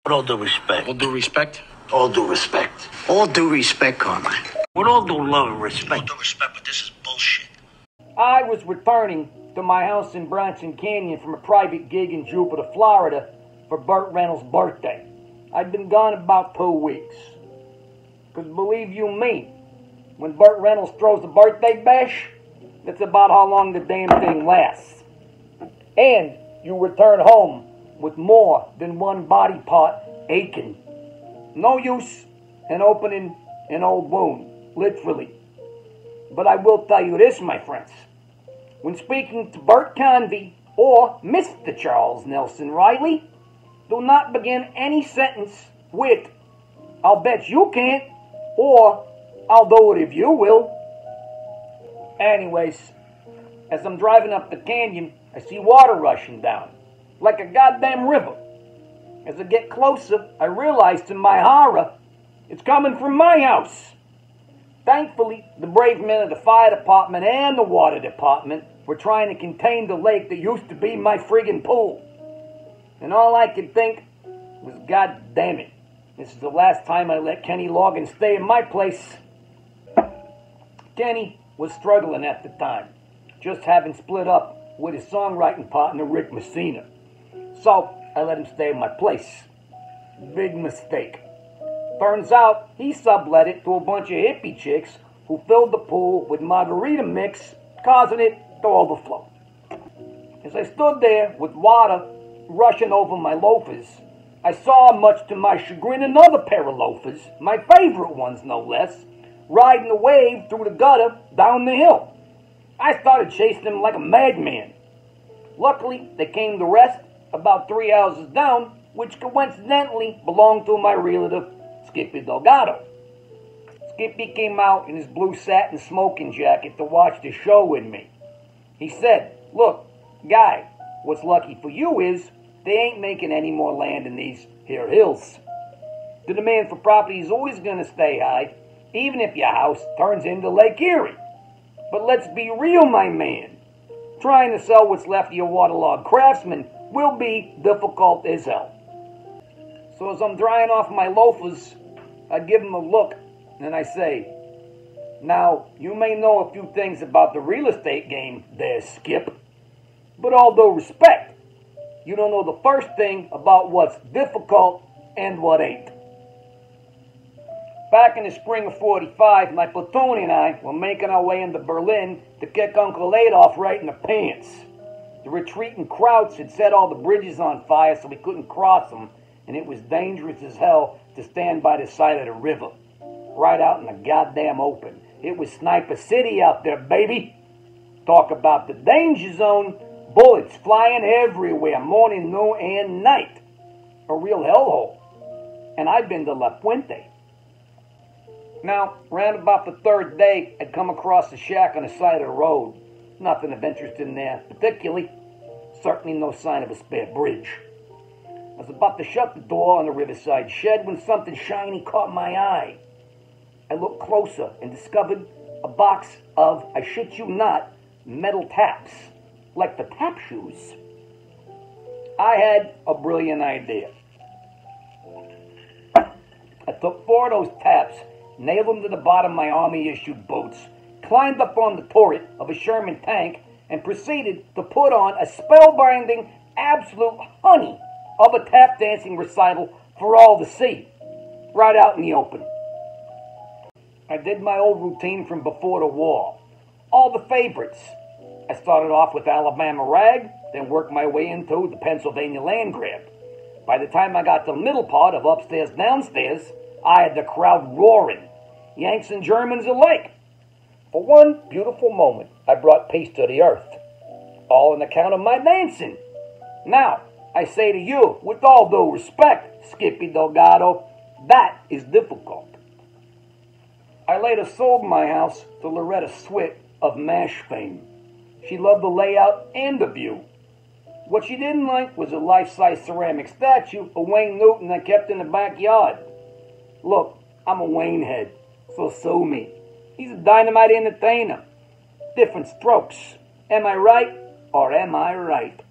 With all due respect. All due respect? All due respect. All due respect, Carmine. With all due love and respect. All due respect, but this is bullshit. I was returning to my house in Bronson Canyon from a private gig in Jupiter, Florida for Burt Reynolds' birthday. I'd been gone about 2 weeks. Because believe you me, when Burt Reynolds throws the birthday bash, that's about how long the damn thing lasts. And you return home with more than one body part aching. No use in opening an old wound, literally. But I will tell you this, my friends. When speaking to Bert Convey or Mr. Charles Nelson Riley, do not begin any sentence with, "I'll bet you can't," or "I'll do it if you will." Anyways, as I'm driving up the canyon, I see water rushing down, like a goddamn river. As I get closer, I realize to my horror, it's coming from my house. Thankfully, the brave men of the fire department and the water department were trying to contain the lake that used to be my friggin' pool. And all I could think was, God damn it, this is the last time I let Kenny Logan stay in my place. Kenny was struggling at the time, just having split up with his songwriting partner Rick Messina. So I let him stay in my place. Big mistake. Turns out he sublet it to a bunch of hippie chicks who filled the pool with margarita mix, causing it to overflow. As I stood there with water rushing over my loafers, I saw, much to my chagrin, another pair of loafers, my favorite ones no less, riding the wave through the gutter down the hill. I started chasing them like a madman. Luckily, they came to rest about 3 houses down, which coincidentally belonged to my realtor, Skippy Delgado. Skippy came out in his blue satin smoking jacket to watch the show with me. He said, "Look, guy, what's lucky for you is they ain't making any more land in these here hills. The demand for property is always going to stay high, even if your house turns into Lake Erie. But let's be real, my man. Trying to sell what's left of your waterlogged craftsman will be difficult as hell." So as I'm drying off my loafers, I give him a look and I say, "Now, you may know a few things about the real estate game there, Skip, but all due respect, you don't know the first thing about what's difficult and what ain't." Back in the spring of '45, my platoon and I were making our way into Berlin to kick Uncle Adolf right in the pants. The retreating Krauts had set all the bridges on fire so we couldn't cross them, and it was dangerous as hell to stand by the side of the river, right out in the goddamn open. It was Sniper City out there, baby. Talk about the danger zone. Bullets flying everywhere, morning, noon, and night. A real hellhole. And I'd been to La Puente. Now, round about the third day, I'd come across a shack on the side of the road. Nothing of interest in there, particularly. Certainly no sign of a spare bridge. I was about to shut the door on the riverside shed when something shiny caught my eye. I looked closer and discovered a box of, I shit you not, metal taps, like the tap shoes. I had a brilliant idea. I took 4 of those taps, nailed them to the bottom of my Army-issued boots, climbed up on the turret of a Sherman tank, and proceeded to put on a spellbinding, absolute honey of a tap dancing recital for all to see, right out in the open. I did my old routine from before the war. All the favorites. I started off with Alabama Rag, then worked my way into the Pennsylvania Land Grab. By the time I got to the middle part of Upstairs Downstairs, I had the crowd roaring, Yanks and Germans alike. For one beautiful moment, I brought peace to the earth, all on account of my dancing. Now, I say to you, with all due respect, Skippy Delgado, that is difficult. I later sold my house to Loretta Swit of MASH fame. She loved the layout and the view. What she didn't like was a life-size ceramic statue of Wayne Newton I kept in the backyard. Look, I'm a Wayne head, so sue me. He's a dynamite entertainer. Different strokes. Am I right or am I right?